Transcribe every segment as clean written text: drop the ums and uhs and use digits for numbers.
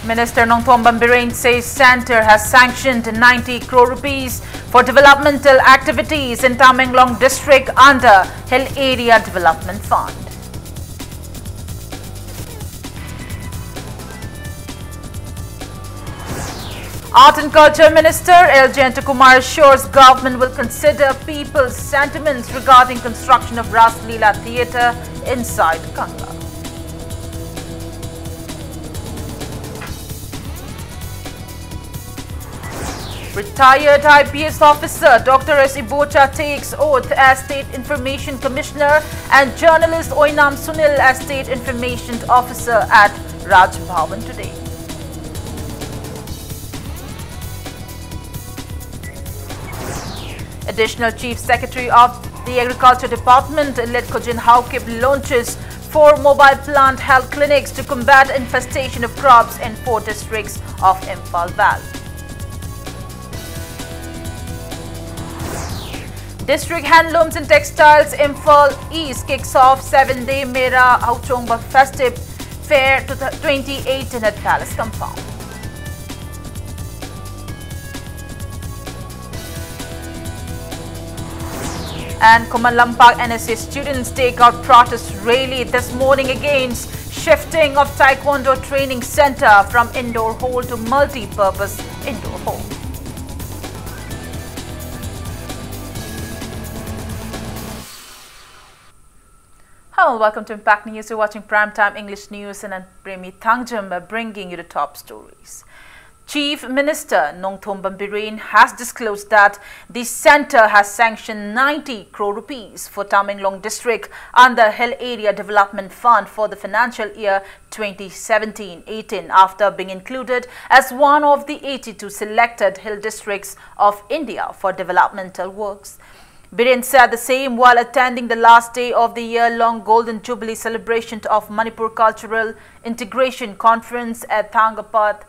Minister Nongthom Bambiren says Center has sanctioned 90 crore rupees for developmental activities in Tamenglong district under Hill Area Development Fund. Art and Culture Minister L. Jayantakumar assures government will consider people's sentiments regarding construction of Ras Leela Theatre inside Kangla. Retired IPS officer Dr. S. Ibocha takes oath as State Information Commissioner and journalist Oinam Sunil as State Information Officer at Raj Bhavan today. Additional Chief Secretary of the Agriculture Department, Led Kojin Haukip, launches 4 mobile plant health clinics to combat infestation of crops in 4 districts of Imphal Valley. District Handlooms and Textiles Imphal East kicks off 7-day Mera Hauchongba Festive Fair 2018 at Palace Compound. And Kumalampak NSA students take out protest rally this morning against shifting of Taekwondo Training Center from indoor hall to multi-purpose indoor hall. Hello, welcome to Impact News. You're watching Primetime English News and I'm Premi Thangjam bringing you the top stories. Chief Minister Nongthom Bambiren has disclosed that the centre has sanctioned 90 crore rupees for Tamenglong district under Hill Area Development Fund for the financial year 2017-18 after being included as one of the 82 selected hill districts of India for developmental works. Biren said the same while attending the last day of the year-long Golden Jubilee celebration of Manipur Cultural Integration Conference at Thangapat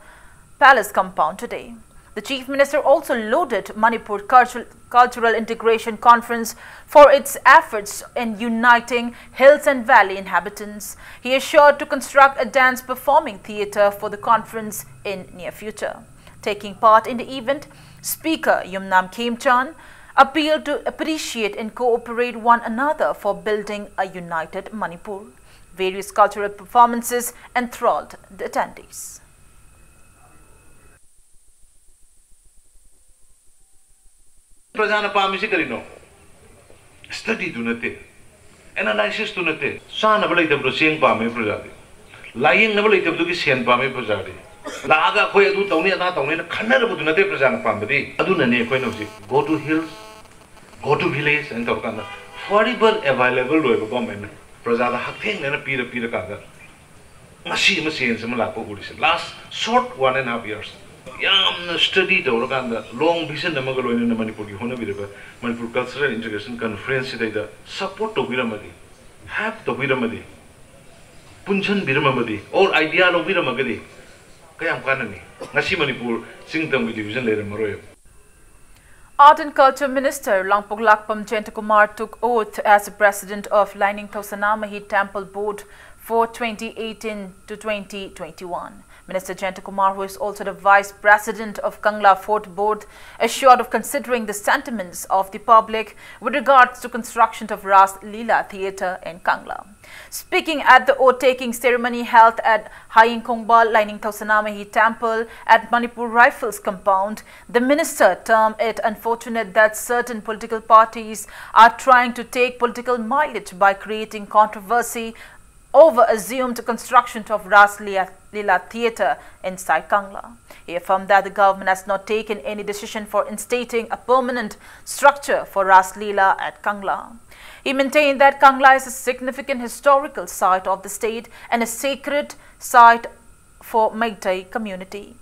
Palace Compound today. The Chief Minister also lauded Manipur Cultural Integration Conference for its efforts in uniting hills and valley inhabitants. He assured to construct a dance performing theatre for the conference in near future. Taking part in the event, Speaker Yumnam Khemchan appealed to appreciate and cooperate one another for building a united Manipur. Various cultural performances enthralled the attendees. Prajana pamisi karino study dunate analysis dunate sana balai tabro seng pame prajadi lying na balai tabdu ki sen pame prajadi laga khoi adu tawni ana tawni na khanna bu dunate prajana pambadi aduna ne khoi no si go to hills, go to village and talk on affordable available loy government prajada haktheng na pira kada masi machine sem la ko gulis last short 1.5 years yam study the long vision namagal in Manipur Manipur Cultural Integration Conference the support to Viramadi have to Viramadi Punchan Viramadi or idea of Viramagadi Kayam Kanani Nasi Manipur Singtam division later Maroyo. Art and Culture Minister Langpok Lakpam Jayantakumar took oath as the President of Lining Thosanamahi Temple Board for 2018 to 2021. Minister Jayantakumar, who is also the Vice President of Kangla Fort Board, assured of considering the sentiments of the public with regards to construction of Ras Leela Theatre in Kangla. Speaking at the oath-taking ceremony held at Hayingkongba Lining Thosanamahi Temple at Manipur Rifles compound, the minister termed it unfortunate that certain political parties are trying to take political mileage by creating controversy over assumed construction of Ras Leela Theatre inside Kangla. He affirmed that the government has not taken any decision for instating a permanent structure for Ras Leela at Kangla. He maintained that Kangla is a significant historical site of the state and a sacred site for Meitei community.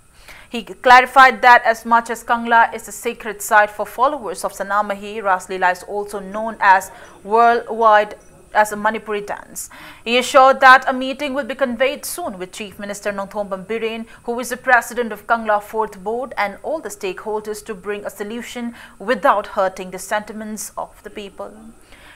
He clarified that as much as Kangla is a sacred site for followers of Sanamahi, Ras Leela is also known as worldwide as a Manipuri dance. He assured that a meeting will be conveyed soon with Chief Minister Nongthom Bambiren, who is the President of Kangla Fourth Board, and all the stakeholders to bring a solution without hurting the sentiments of the people.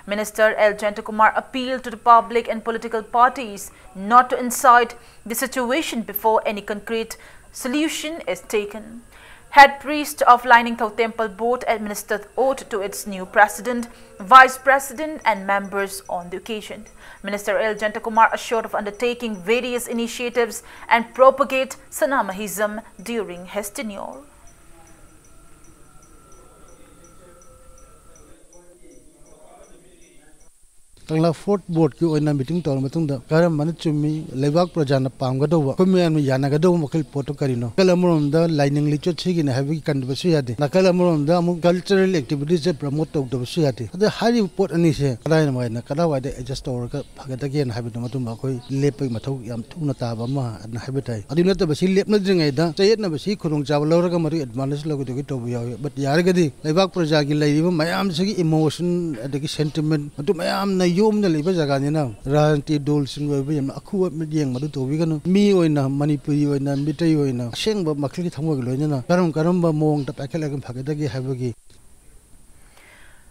Minister L. Jentakumar appealed to the public and political parties not to incite the situation before any concrete solution is taken. Head priest of Lainingthau Temple Board administered oath to its new president, vice president and members on the occasion. Minister L. Jentakumar assured of undertaking various initiatives and propagate Sanamahism during his tenure. Tangla Fort Board ki oina meeting tor matungda karam manachumi lewak projana pamgado kumyan yanagado mokil poto karino kalamurum da lining licho chigi na heavy kanbasu yade nakalamurum da amu cultural activities promote to basu yade the high report ani se kadai na na kada wade adjust or ka phagata gen habitu matum koi lepai mathau yam thuna ta ba ma na habitai adina ta basi lep na jingai da tayet na basi khurung chaw lawra mari advantage logo to to yaw but yaragadi lewak projagi lairiba mayam sigi emotion adagi sentiment matu mayam na yom na liba jaga ni na ranti dol sing we yam akhu mediang madu to bigano mi oina manipuri oina mitai oina sengba makli thangwa loina na karam ba mong ta pakela gam phagada gi habagi.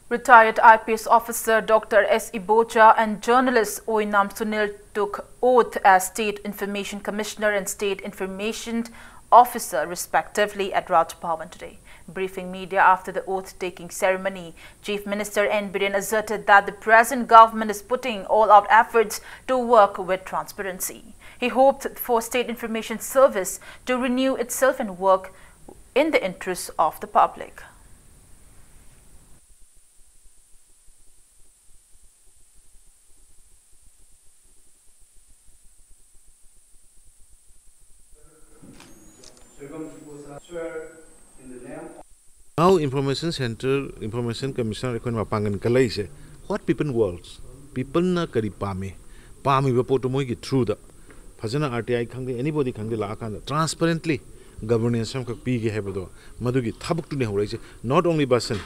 Retired IPS officer Dr. S. Ibocha and journalist Oinam Sunil took oath as State Information Commissioner and State Information Officer respectively at Raj Bhavan today. Briefing media after the oath-taking ceremony, Chief Minister N. Biren asserted that the present government is putting all-out efforts to work with transparency. He hoped for State Information Service to renew itself and work in the interests of the public. Now Information Center, Information Commissioner rekon mapangan kalai se what people worlds people na kari pami ba poto moi ki through the phajana RTI khangde anybody khangde la kan transparently governance sam kak pi ge hebado madu gi thabuk tu ne horai se not only basan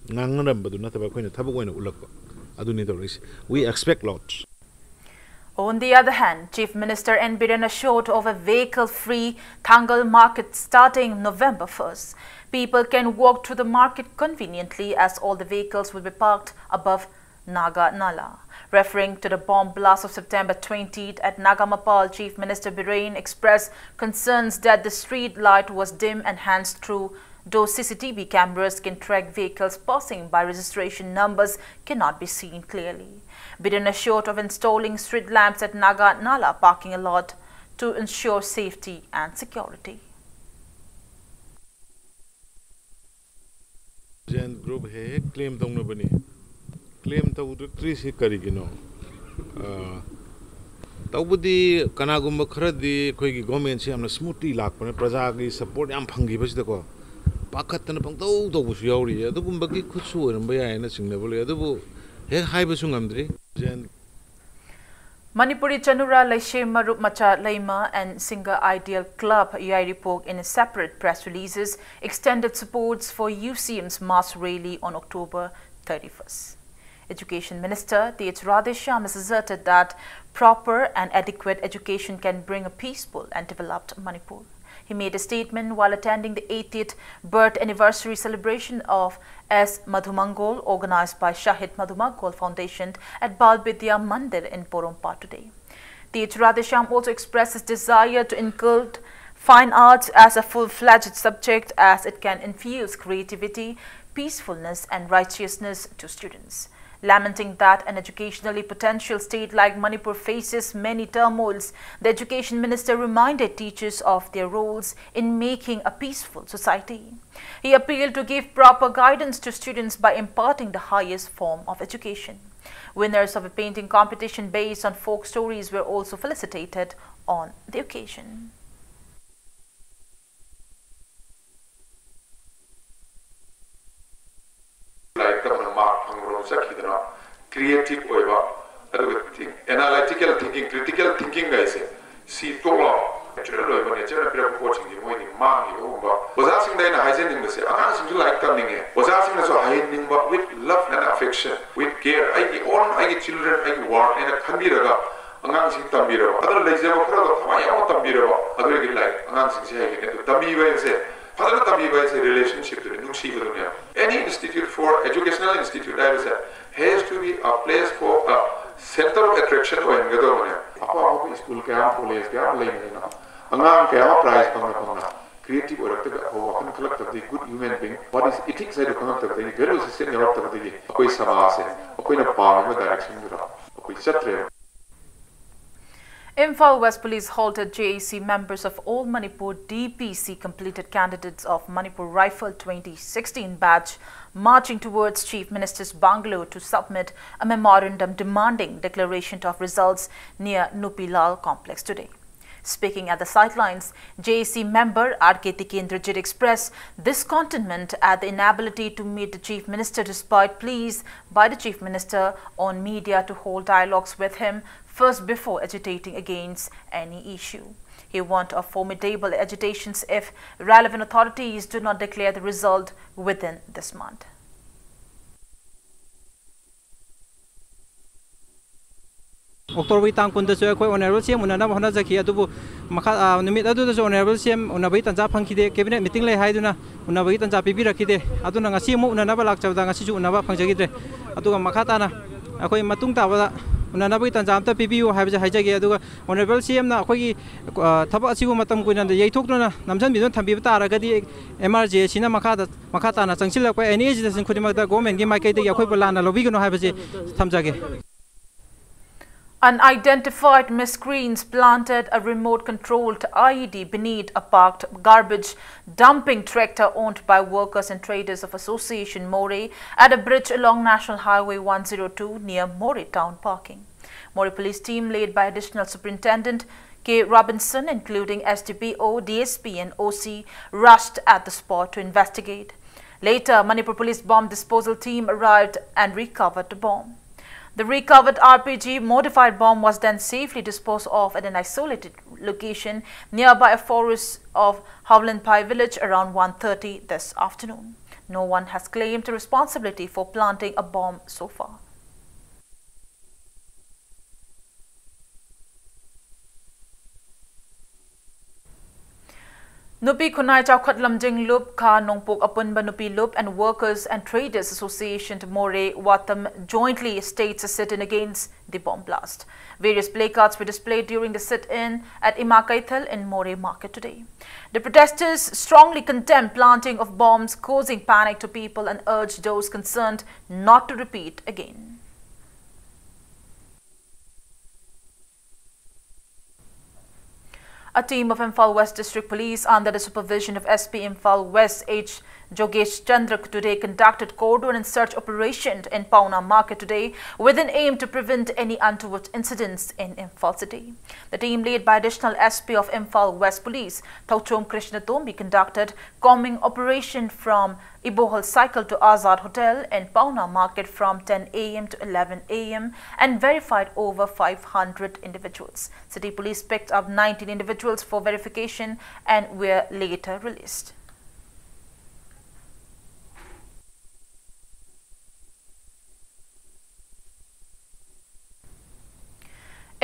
ngangram badu na taba koina thabuk oina ulak adu ne dorai se we expect lots. On the other hand, Chief Minister N. Biren assured of a vehicle-free Thangal market starting November 1st. People can walk through the market conveniently as all the vehicles will be parked above Naga Nala. Referring to the bomb blast of September 20th at Nagamapal, Chief Minister Biren expressed concerns that the street light was dim and hence through those CCTV cameras can track vehicles passing by registration numbers cannot be seen clearly. Biren assured of installing street lamps at Naga Nala parking lot to ensure safety and security. Jan group hai claim dong na bani claim ta udu tri se kari gino tawbudi kanagumba kharadi khoi gi government se amna smoothly lakpane praja gi support yam phangi basi ko pakhatna pangtau to busu yauri adugumba gi khutsu oiramba yai na singna bole adubu he haibasu ngamdri jan Manipuri Chanura Laishe Marup Macha Laima and Singer Ideal Club Yairipok in separate press releases extended supports for UCM's mass rally on October 31st. Education Minister T.H. Radhesham has asserted that proper and adequate education can bring a peaceful and developed Manipur. He made a statement while attending the 80th birth anniversary celebration of S. Madhumangol organized by Shahid Madhumangol Foundation at Balbidya Mandir in Porompa today. T.H. Radhesham also expressed his desire to inculcate fine arts as a full-fledged subject as it can infuse creativity, peacefulness and righteousness to students. Lamenting that an educationally potential state like Manipur faces many turmoils, the Education Minister reminded teachers of their roles in making a peaceful society. He appealed to give proper guidance to students by imparting the highest form of education. Winners of a painting competition based on folk stories were also felicitated on the occasion. Creative analytical thinking, critical thinking guys. See, to law. General, when you're approaching the morning, was asking the hygiene to say, I like coming in. Was asking us hiding, but with love and affection, with care. I get on, I get children, I work in a Kandira. Announcing Tambiro, other legs of my own Tambiro, other like announcing Tambiva say. Father Tambiva is a relationship to the Nuksi. Any institute for educational institute, I was has to be a place for a center of attraction when gado mane apa school kaya college kaya lane na angang kaya prize pangna creative or kan khalak tak good human being what is ethics hai kan tak the value system yaw tak the koi samaj hai koi na paam ma direction dura koi chatre. Imphal West Police halted JAC members of all Manipur DPC completed candidates of Manipur Rifle 2016 batch marching towards Chief Minister's bungalow to submit a memorandum demanding declaration of results near Nupilal complex today. Speaking at the sidelines, JAC member R.K. Tikendrajit expressed discontentment at the inability to meet the Chief Minister despite pleas by the Chief Minister on media to hold dialogues with him first before agitating against any issue. He warned of formidable agitations if relevant authorities do not declare the result within this month. October tang kunda so khoi honorable CM unana hona jakhi adubu makha numit adu so honorable CM unabai tanja phangkhide cabinet meeting lai haiduna unabai tanja pibi rakhide aduna ngasi mu unana ba lakchawda ngasi ju unaba phangjagidre aduga makha tana akhoi matung tabada unana bai tanja amta pibiu haibaje haijage aduga honorable CM na akhoi thaba asigu matam kuina yaithokduna namsan bidon thambi taragadi MRJ sina makha tana changsil ko any agency khudimagda government gi makai de akhoi balana lobigno haibaje thamjage. Unidentified miscreants planted a remote-controlled IED beneath a parked garbage dumping tractor owned by workers and traders of Association More at a bridge along National Highway 102 near More town parking. More police team led by Additional Superintendent K. Robinson, including SDPO, DSP and OC, rushed at the spot to investigate. Later, Manipur Police bomb disposal team arrived and recovered the bomb. The recovered RPG modified bomb was then safely disposed of at an isolated location nearby a forest of Howlandpai village around 1:30 this afternoon. No one has claimed responsibility for planting a bomb so far. Nupi Khunai Chawkhat Lamjing Loop Kha Nongpok Apunba Nupi Loop and Workers and Traders Association to More Watam jointly staged a sit-in against the bomb blast. Various placards were displayed during the sit-in at Imakaithal in More Market today. The protesters strongly condemned planting of bombs causing panic to people and urged those concerned not to repeat again. A team of Imphal West District Police under the supervision of SP Imphal West H. Jogesh Chandra today conducted cordon and search operation in Pauna Market today with an aim to prevent any untoward incidents in Imphal city. The team led by additional SP of Imphal West Police, Tauchom Krishna Tombi, conducted combing operation from Ibohal Cycle to Azad Hotel in Pauna Market from 10 a.m. to 11 a.m. and verified over 500 individuals. City Police picked up 19 individuals for verification and were later released.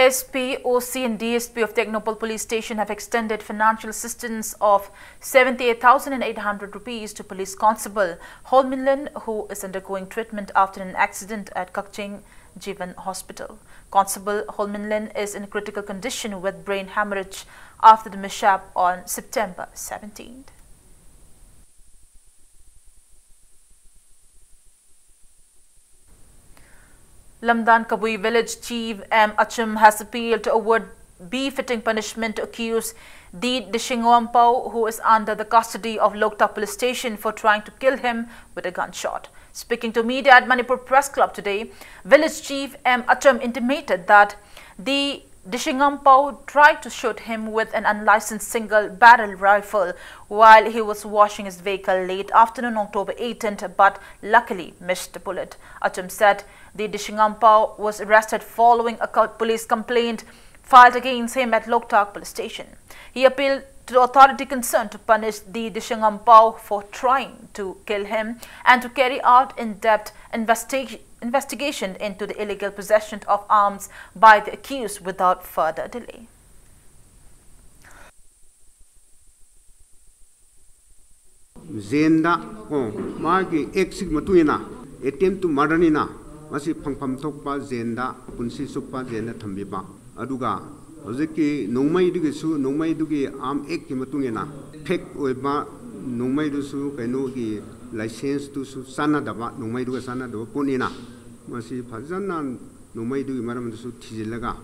SP, OC and DSP of Technopol Police Station have extended financial assistance of 78,800 rupees to Police Constable Holminlan, who is undergoing treatment after an accident at Kakching Jivan Hospital. Constable Holminlan is in critical condition with brain hemorrhage after the mishap on September 17th. Lamdan Kabui village chief M. Achim has appealed to award befitting punishment to accuse D. Dishingwampao, who is under the custody of Loktak police station for trying to kill him with a gunshot. Speaking to media at Manipur Press Club today, village chief M. Achim intimated that the Dishingwampao tried to shoot him with an unlicensed single-barrel rifle while he was washing his vehicle late afternoon October 18th, but luckily missed the bullet. Achim said the Dishingwampao was arrested following a police complaint filed against him at Loktak police station. He appealed to the authority concerned to punish the Dishingwampao for trying to kill him and to carry out in-depth investigation into the illegal possession of arms by the accused without further delay. Zenda magi exit matuina attempt to murder nina masi phangpham thokpa zenda punsi suppa zenda thambiba aduga hojiki nongmai dugi su nongmai dugi am ek ki matungena fake oiba nongmai du su kaino gi license tu su sana daba nongmai duga sana do ponina masi phajana nongmai dugi maram du su thijilaga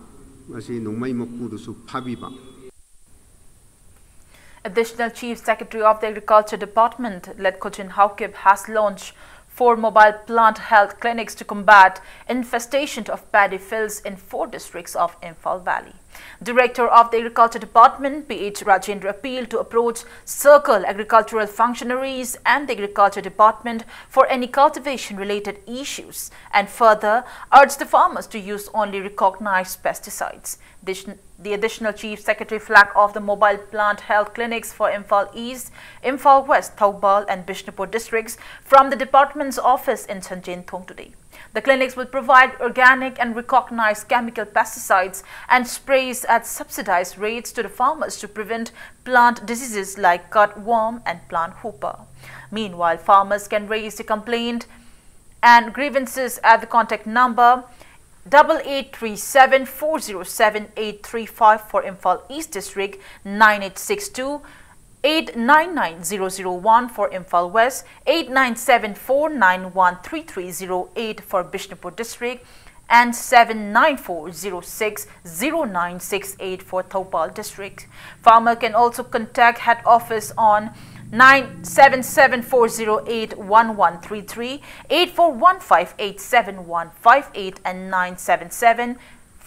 masi nongmai mapu du su phabiba. Additional Chief Secretary of the Agriculture Department, Letkochin Haukib, has launched 4 mobile plant health clinics to combat infestation of paddy fields in 4 districts of Imphal Valley. Director of the Agriculture Department, P.H. Rajendra, appealed to approach circle agricultural functionaries and the Agriculture Department for any cultivation-related issues and further urged the farmers to use only recognized pesticides. The additional Chief Secretary flagged off the mobile plant health clinics for Imphal East, Imphal West, Thoubal and Bishnupur districts from the department's office in Sanjainthong today. The clinics will provide organic and recognized chemical pesticides and sprays at subsidized rates to the farmers to prevent plant diseases like cutworm and plant hooper. Meanwhile, farmers can raise the complaint and grievances at the contact number 8837 407 835 for Imphal East District, 9862 899-001 for Imphal West, 8974913308 for Bishnupur District, and 794060968 for Thoubal District. Farmer can also contact head office on 977-408-1133, 8415-87158 and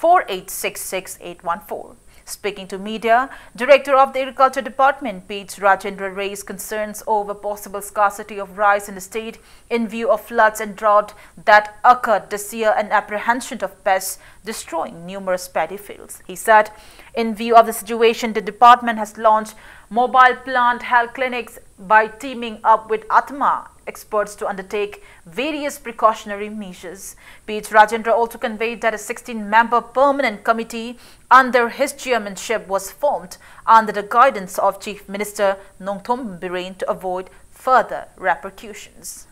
977-4866-814. Speaking to media, Director of the Agriculture Department, P.H. Rajendra, raised concerns over possible scarcity of rice in the state in view of floods and drought that occurred this year and apprehension of pests destroying numerous paddy fields. He said, in view of the situation, the department has launched mobile plant health clinics by teaming up with Atma experts to undertake various precautionary measures. P.H. Rajendra also conveyed that a 16-member permanent committee under his chairmanship was formed under the guidance of Chief Minister Nongthom Biren to avoid further repercussions.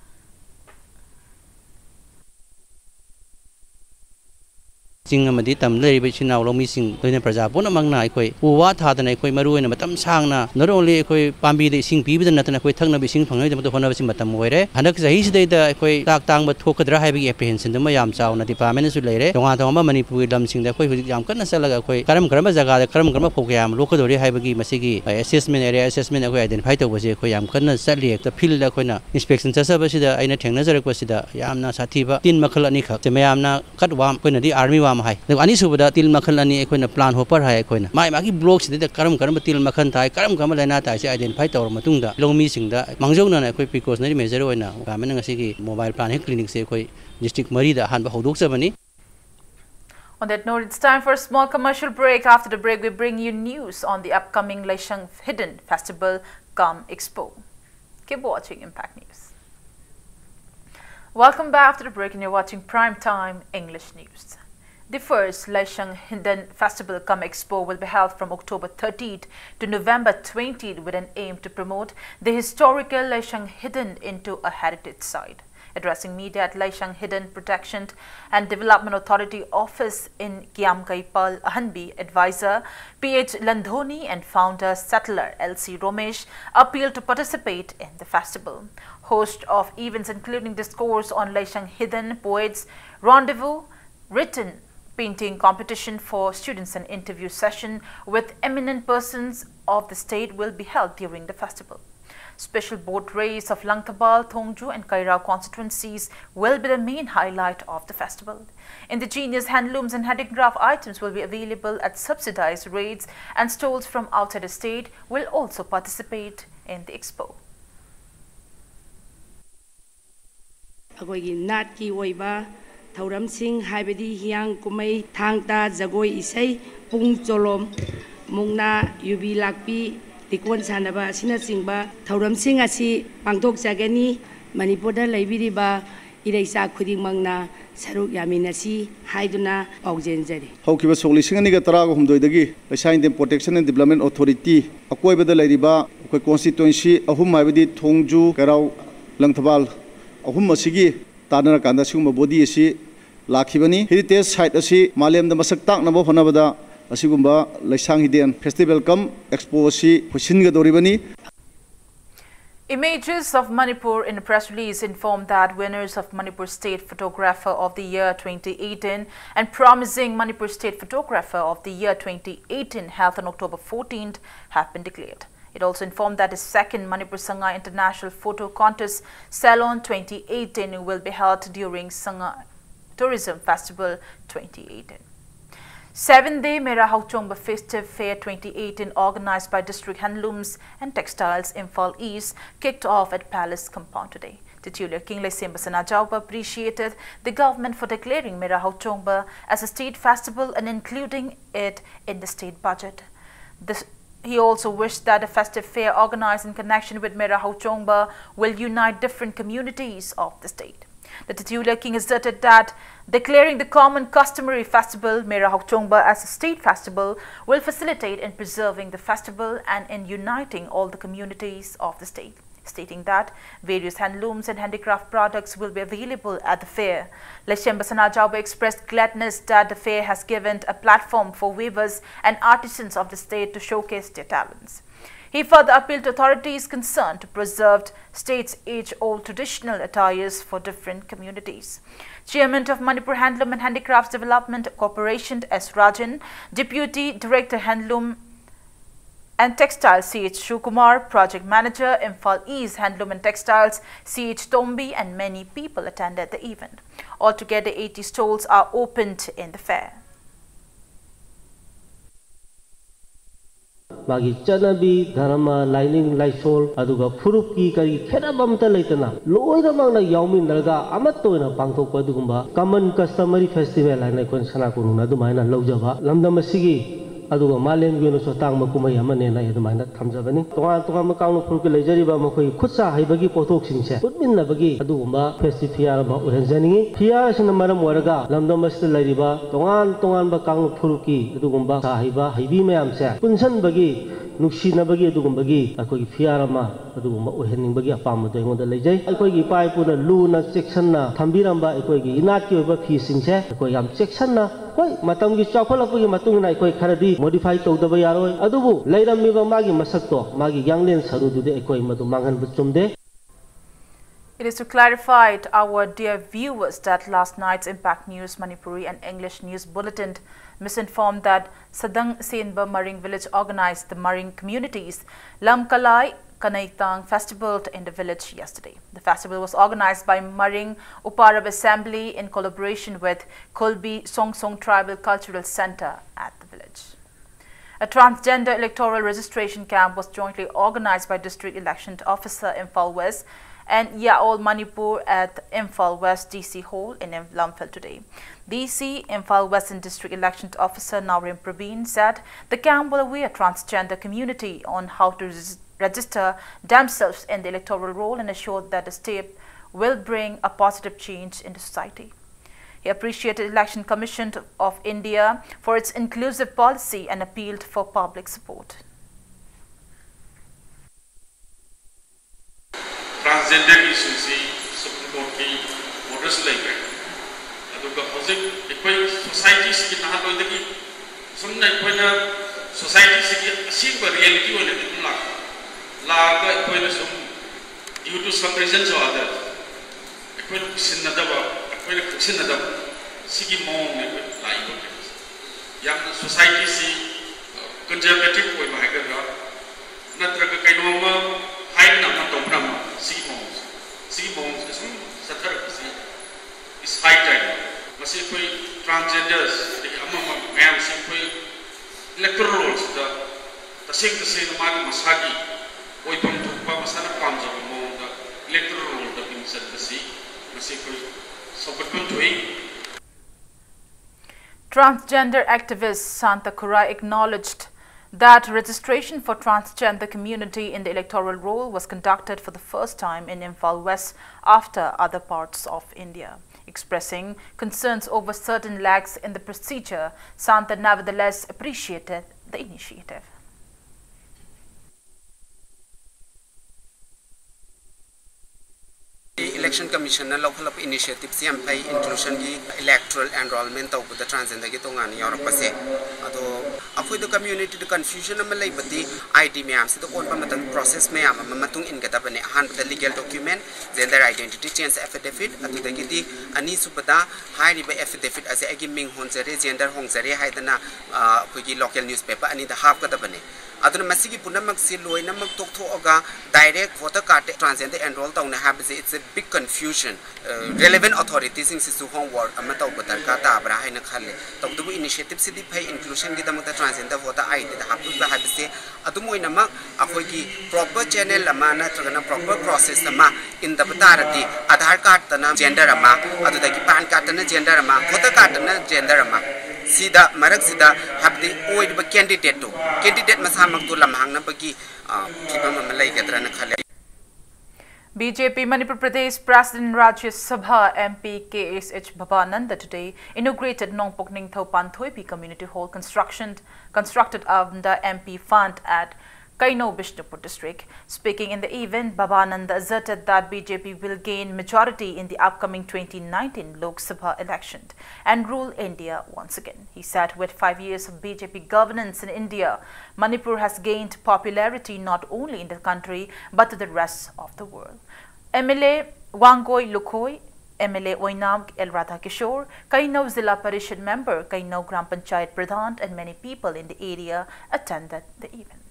Amadi tam lay which now long missing in a Praja Bonamagna, Uwa Tatan, Maru and Matam Sangna, not only Pambi the sing people and nothing Tanga be sing from the Honavas in Matamore, and that's a his day the Tang but Tokadra heavy apprehension the Mayam Sound, the Department later, Dongatoma Manipur sing the Yam Kanasala, Karam Gramazaga, Karam Gramapokam, local Habagi Masigi, assessment area assessment away identified was a Koyam Kana Sally, the Pilla Kona, inspection Sasabasida, in a Tangaza requested Yamna Sativa, Tin Makalanika, the Mayamna, Katwam, the army wam. The Anisubada Til Makalani equina plan hopper high equina. My Maki blocks the Karam Karamatil Makantai, Karam Kamalanata, I identified or Matunda, long missing the Mangzona equip because Nari Mezero now, Kamenasiki, mobile plan clinics, District Marida, Hanba Hoduk. On that note, it's time for a small commercial break. After the break, we bring you news on the upcoming Laishang Hidden Festival Come Expo. Keep watching Impact News. Welcome back after the break, and you're watching Prime Time English News. The first Laishang Hidden Festival Come Expo will be held from October 30th to November 20th with an aim to promote the historical Laishang Hidden into a heritage site. Addressing media at Laishang Hidden Protection and Development Authority Office in Kiamkaipal, Ahanbi, advisor P.H. Landhoni and founder settler L.C. Romesh appealed to participate in the festival. Host of events including discourse on Laishang Hidden, poets, rendezvous, written painting competition for students and interview session with eminent persons of the state will be held during the festival. Special boat race of Langtabal, Thongju and Kairao constituencies will be the main highlight of the festival. Indigenous handlooms and handicraft items will be available at subsidized rates, and stalls from outside the state will also participate in the expo. Thauramsing haibadi hiang kumai thangta jagoi isai pung cholom mungna yubi lakpi tikon sanaba asina singba thauramsing asi pangthok jagani Manipur da laibiriba ireisa khuding mangna saruk yaminasi haiduna paujenjari haukiba solising ani ga tara hum doidagi Laishang Hidden Protection and Development Authority akoibada lairiba ko constituency ahum haibadi Thongju Kairao Langtabal ahum asigi Tanana Kanda Suma Bodi, लाखिबनी heritage site असी मालेम the मसक ताकनबो होनबदा असिगुम्बा लैसांग हिदेन festival कम expo असी खुसिनगदोरिबनी. Images of Manipur in a press release informed that winners of Manipur State Photographer of the Year 2018 and Promising Manipur State Photographer of the Year 2018 held on October 14th have been declared. It also informed that the second Manipur Sangha International Photo Contest Salon 2018 will be held during Sangha Tourism Festival 2018. 7-day Mera Hauchongba Festive Fair 2018 organized by District Handlooms and Textiles Imphal East kicked off at Palace Compound today. Titular King Sembasana Jauba appreciated the government for declaring Mera Hauchongba as a state festival and including it in the state budget. He also wished that a festive fair organized in connection with Mera Hauchongba will unite different communities of the state. The titular king asserted that declaring the common customary festival Mera Hauchongba as a state festival will facilitate in preserving the festival and in uniting all the communities of the state, stating that various handlooms and handicraft products will be available at the fair. Leshembasana Jauba expressed gladness that the fair has given a platform for weavers and artisans of the state to showcase their talents. He further appealed to authorities concerned to preserve state's age-old traditional attires for different communities. Chairman of Manipur Handloom and Handicrafts Development Corporation S. Rajan, Deputy Director Handloom and Textiles C.H. Shukumar, Project Manager Imphal East Handloom and Textiles C.H. Tombi and many people attended the event. Altogether 80 stalls are opened in the fair. Magi chanabi dharma lining laisol aduga furuki kari khenabam ta leitana loira mangna yaumin nalga amattoina pangthok padugumba common customary festival ana kon sana kununa dumaina lawjaba lamdam asigi aduga malem geno so tang makumai amane na edumaina thamjabani tonga makang furuki leijariba makoi khutsa haibagi pothok singse putminna bagi adugumba festival ma urenjani phia sina maram waraga lamdam asli lairiba tongan ba kang furuki adugumba sahiba haibi mayam se punsan bagi nuksina bagi adugumbagi akoi fiarama adugumba oheningbagi apam do engoda leijai akoi gi pai puna luna sectionna thambiramba akoi gi inat ki oba fi singse akoi yam sectionna hoi matam gi chakholapagi matungna akoi kharadi modify tawdaba yaroi adubu leirammiba magi masakto magi yanglen sarudude akoi madu manghan buchumde. It is to clarify to our dear viewers that last night's Impact News Manipuri and English News Bulletin misinformed that Sadang Senba Maring Village organized the Maring communities Lamkalai Kanaitang Festival in the village yesterday. The festival was organized by Maring Uparab Assembly in collaboration with Kulbi Songsong Tribal Cultural Center at the village. A transgender electoral registration camp was jointly organized by District Election Officer Imphal West and Yaol Manipur at Imphal West DC Hall in Lamphel today. DC Imphal Western District Election Officer Naurim Praveen said the camp will aware transgender community on how to register themselves in the electoral roll and assured that the state will bring a positive change in the society. He appreciated Election Commission of India for its inclusive policy and appealed for public support. Transgender issues Supreme Court की orders लेकर अदुगा हौजिक equal society की नहालो इधर सुनने equal society से की असीम पर reality वाले दिन लागा इक्वल सुन due to some reasons or other equal सिन्नदबा सिगी मोंग ने लाई को yang society si conservative कोई मायकर रहा नत्रक कई नोमा हाइड ना तो प्रमा सी मोंस इसमें सत्तर is high time masih कोई transgenders di amma मैम से कोई electoral roles दा तसिंग मागी मसागी कोई पंथुपा मसाना पांचों मोंग दा electoral role दा पिंसर masih कोई sobat tuai. Transgender activist Santa Kurai acknowledged that registration for transgender community in the electoral roll was conducted for the first time in Imphal West after other parts of India. Expressing concerns over certain lags in the procedure, Santa nevertheless appreciated the initiative. election commission na local initiative siam pay inclusion gi electoral enrollment of the transgender gi tonga ni yorok pase ado akhoi the community the confusion am lai bati id myam se to kon pa matang process myam matung in gata bane han the legal document gender identity change affidavit adu da gi di ani subada hai ri ba affidavit ase agi ming honjare gender hongjare haidana khoi gi local newspaper ani da half gata bane aduna masigi punamak si loinamak tokto oga direct voter card transgender enroll tauna have it's a big confusion relevant authorities in sisu homework amata ubatar ka ta abra haina khalle tawdu initiative sidi phai inclusion gi damata transgender voter id da hapu ba have se adumoinama akhoi gi proper channel ama na tragana proper process ama in the batarati aadhar card tana gender ama adu da gi pan card tana gender ama voter card tana gender ama sida marak sida habdi oid ba candidate masamak to lamhang na bagi kibam malai gadra na khale BJP Manipur Pradesh President Rajya Sabha MP KSH Bhabananda today inaugurated Nongpok Ningthau Panthoipi Community Hall constructed under MP fund at Kaino Bishnupur district. Speaking in the event, Bhabananda asserted that BJP will gain majority in the upcoming 2019 Lok Sabha election and rule India once again. He said with 5 years of BJP governance in India, Manipur has gained popularity not only in the country but to the rest of the world. MLA Wangoi Lukhoi, MLA Oinam El Radha Kishore, Kaino Zilla Parishad member, Kaino Gram Panchayat Pradhan and many people in the area attended the event.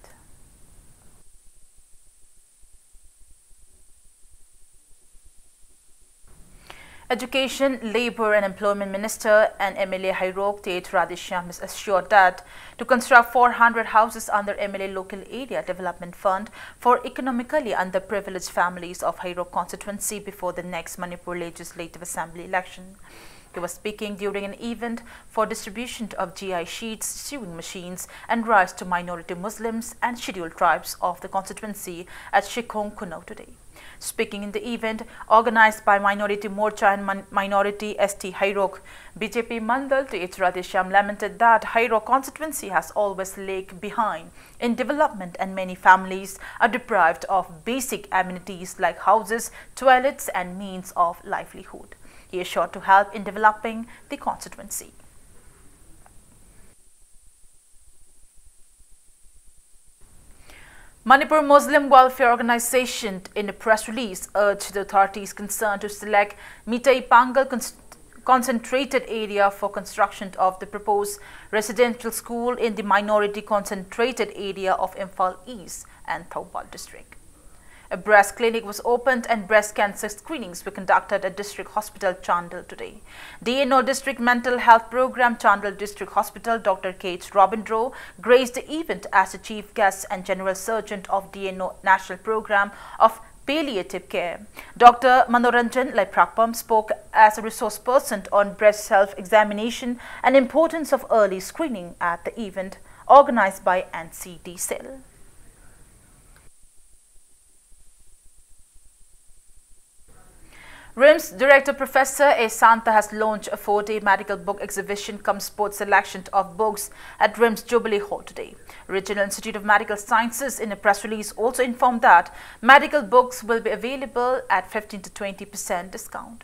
Education, Labour and Employment Minister and MLA Hairok Tate Radheshyam has assured that to construct 400 houses under MLA Local Area Development Fund for economically underprivileged families of Hairok constituency before the next Manipur Legislative Assembly election. He was speaking during an event for distribution of GI sheets, sewing machines and rice to minority Muslims and scheduled tribes of the constituency at Shikhong, Kuno today. Speaking in the event organized by Minority Morcha and Minority ST Hairok, BJP Mandal Tate Radheshyam lamented that Hairok constituency has always lagged behind in development and many families are deprived of basic amenities like houses, toilets and means of livelihood. He is sure to help in developing the constituency. Manipur Muslim Welfare Organization in a press release urged the authorities concerned to select Mitai Pangal concentrated area for construction of the proposed residential school in the minority concentrated area of Imphal East and Thoubal district. A breast clinic was opened and breast cancer screenings were conducted at District Hospital Chandal today. DNO District Mental Health Program Chandal District Hospital Dr. Kate Robindro graced the event as the chief guest and general surgeon of DNO National Program of Palliative Care. Dr. Manoranjan Laiprakpam spoke as a resource person on breast self-examination and importance of early screening at the event organized by NCD Cell. RIMS Director Professor A. Santa has launched a 4-day medical book exhibition cum sports selection of books at RIMS Jubilee Hall today. Regional Institute of Medical Sciences in a press release also informed that medical books will be available at 15 to 20% discount.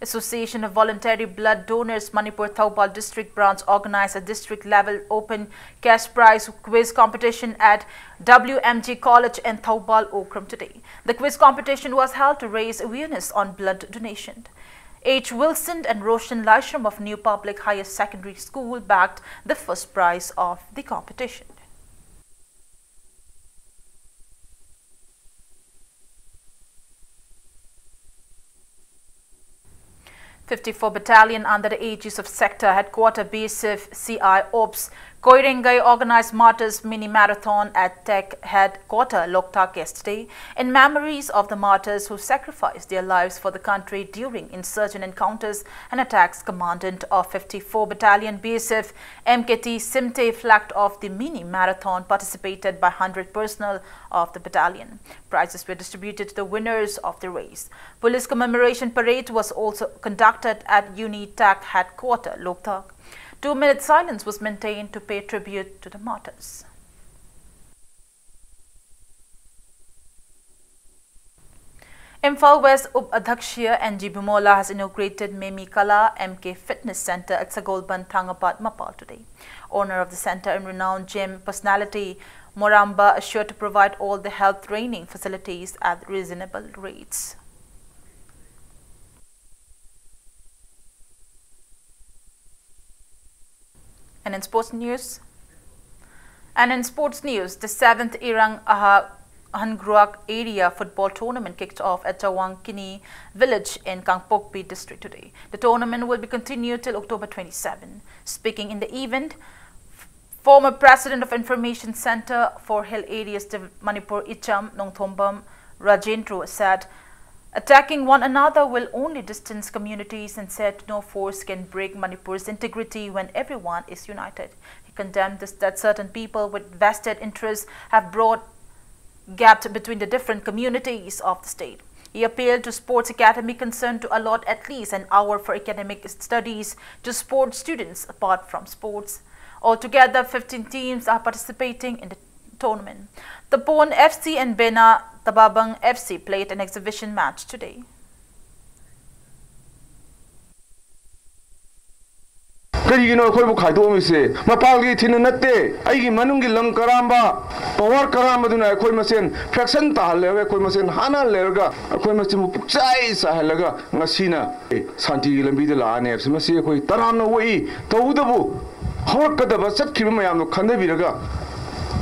Association of Voluntary Blood Donors Manipur Thoubal District Branch organized a district-level open cash prize quiz competition at WMG College in Thoubal, Okram today. The quiz competition was held to raise awareness on blood donation. H. Wilson and Roshan Lashram of New Public Higher Secondary School bagged the first prize of the competition. 54 Battalion under the aegis of Sector Headquarter BSF CI Ops Koirengai organized Martyrs Mini Marathon at Tech Headquarter Loktak yesterday in memories of the martyrs who sacrificed their lives for the country during insurgent encounters and attacks. Commandant of 54 Battalion BSF MKT Simte flagged off the mini marathon participated by 100 personnel of the battalion. Prizes were distributed to the winners of the race. Police commemoration parade was also conducted at UniTAC Headquarter Loktak. 2-minute silence was maintained to pay tribute to the martyrs. Imphal West Up-Adhakshya NG Bimola has inaugurated Memi Kala MK Fitness Center at Sagolban Thangapat Mapal today. Owner of the center and renowned gym personality Moramba assured to provide all the health training facilities at reasonable rates. And in sports news, the 7th Irang Ahangruak area football tournament kicked off at Tawangkini village in Kangpokpi district today. The tournament will be continued till October 27. Speaking in the event, former President of Information Center for Hill Areas Manipur Icham Nongthombam Rajendra said, attacking one another will only distance communities and said no force can break Manipur's integrity when everyone is united. He condemned that certain people with vested interests have brought gaps between the different communities of the state. He appealed to Sports Academy concerned to allot at least an hour for academic studies to sports students apart from sports. Altogether, 15 teams are participating in the tournament. The Pon FC and Bena Tababang FC played an exhibition match today. Karigino koibu khaido mise mapalgi thinu natte aigi manungi lam karamba power karamba duna koi masen fraction ta halega koi masen hana lerga koi masen pukchai sa halaga ngasina santi lambi de la ne mase koi taramna woi tawdabu horkadaba satkiba mayam no khandabiraga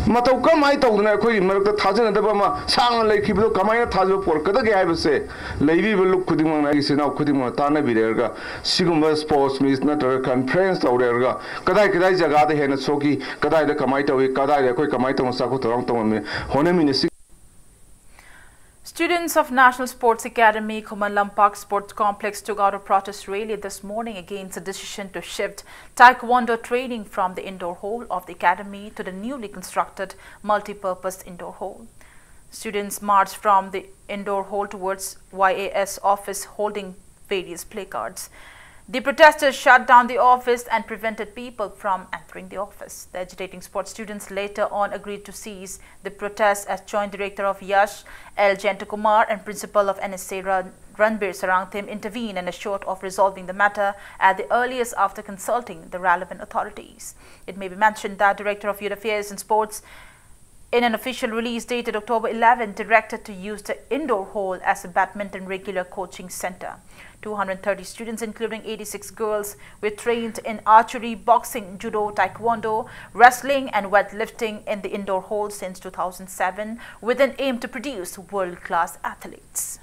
matau kamai tawduna koi marakta thajanadaba ma sang laikibdo kamai thajba porkadage haibase leibi luk khudimang nagi sina khudimang tana birerga sigumba sports meet natar conference tawrerga kadai jaga da hena soki kadai da kamai tawi kadai da koi kamai taw sa ko torang taw me honemi. Students of National Sports Academy Kuman Lampak Sports Complex took out a protest rally this morning against the decision to shift Taekwondo training from the indoor hall of the academy to the newly constructed multi-purpose indoor hall. Students marched from the indoor hall towards YAS office holding various placards. The protesters shut down the office and prevented people from entering the office. The agitating sports students later on agreed to cease the protest as Joint Director of Yash, L. Jentakumar, and Principal of NSA Ranbir Sarangthim intervened and assured of resolving the matter at the earliest after consulting the relevant authorities. It may be mentioned that Director of Youth Affairs and Sports, in an official release dated October 11, directed to use the indoor hall as a badminton regular coaching center. 230 students, including 86 girls, were trained in archery, boxing, judo, taekwondo, wrestling and weightlifting in the indoor hall since 2007, with an aim to produce world-class athletes.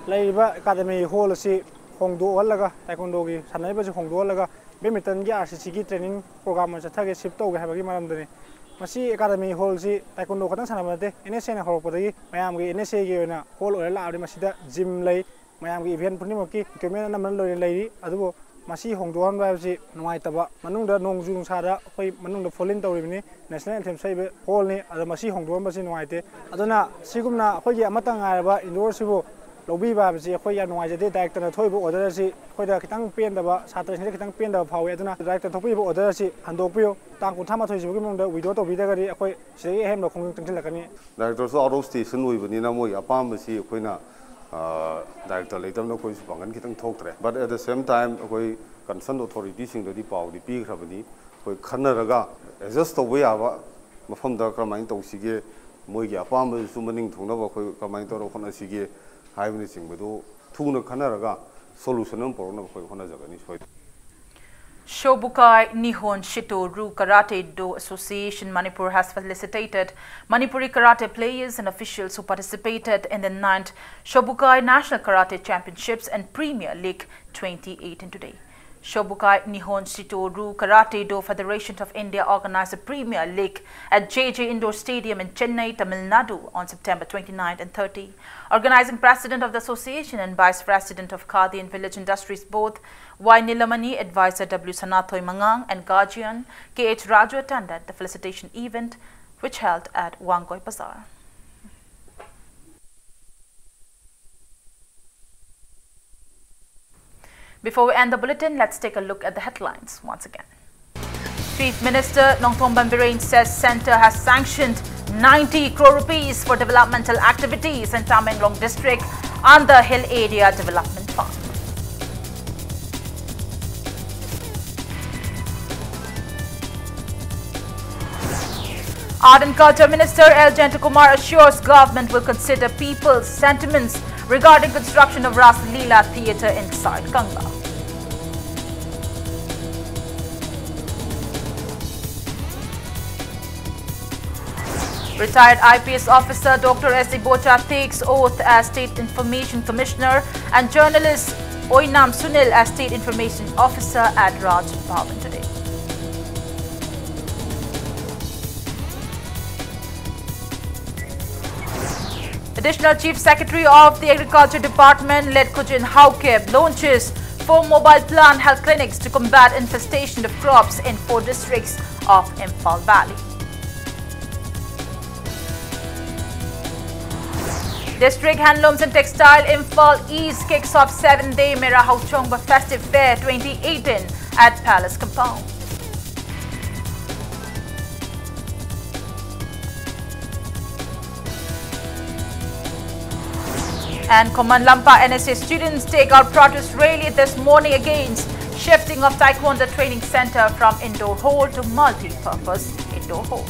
Laiba Academy Hall si Hongdo Alaga, Taekwondo gi Sanaiba si Hongdo Alaga, badminton gi RCC gi training program sa thage ship to ga habagi maramdani. Masi Academy Hall si Taekwondo khatang sanamate NSA na horopodagi mayam gi NSA gi na hall ola la masida gym lay mayam gi event punima ki equipment naman loi lay adubo masi Hongdo ba si nuai taba manungda nongju sara koi manungda folin tawribni national anthem saibe hall ni adu masi Hongdo ba si nuai te aduna sigumna khoi gi amata ngaraba indoor sibo lobby ba si khoi ya nuai jade director na thoibo order si khoi da kitang pen daba satra sin kitang pen daba phawe aduna director thopi bo order si handokpio tang kun thama thoisi gi mongda video to video gari khoi sei hem no khong tang lakani director so out of station oi bani na moi apam si khoi na director leitam no khoi su bangan kitang thoktre but at the same time khoi concerned authority sing do di paw di pi khrabani khoi khanaraga adjust to we aba mafam da kramain to sige moi gi apam su maning thongna ba khoi kramain to ro khona sige haibni singbedo thuna khanaraga solution am porna khoi khona jagani soi Shobukai Nihon Shito-Ru Karate Do Association Manipur has felicitated Manipuri karate players and officials who participated in the 9th Shobukai National Karate Championships and Premier League 2018 today. Shobukai Nihon Shito-Ru Karate Do Federation of India organized a Premier League at JJ Indoor Stadium in Chennai, Tamil Nadu on September 29 and 30. Organizing President of the Association and Vice President of Khadi and Village Industries both Y. Nilamani, Advisor W. Sanatoy Mangang and Guardian K.H. Raju attended the felicitation event which held at Wangoi Bazaar. Before we end the bulletin, let's take a look at the headlines once again. Chief Minister Nongthombam Birane says Centre has sanctioned 90 crore rupees for developmental activities in Tamenglong district under Hill Area Development Fund. Art and Culture Minister L. Jentakumar assures government will consider people's sentiments regarding construction of Ras Leela Theatre inside Kangla. Retired IPS officer Dr. S. D. Bocha takes oath as State Information Commissioner and journalist Oinam Sunil as State Information Officer at Raj Bhavan today. Additional Chief Secretary of the Agriculture Department, Ledkujin Haukeb, launches 4 mobile plant health clinics to combat infestation of crops in 4 districts of Imphal Valley. District Handlooms and Textile Imphal East kicks off 7-day Mera Hauchongba Festive Fair 2018 at Palace Compound. And Komanlampa NSA students take out protest rally this morning against shifting of Taekwondo Training Center from indoor hall to multi-purpose indoor hall.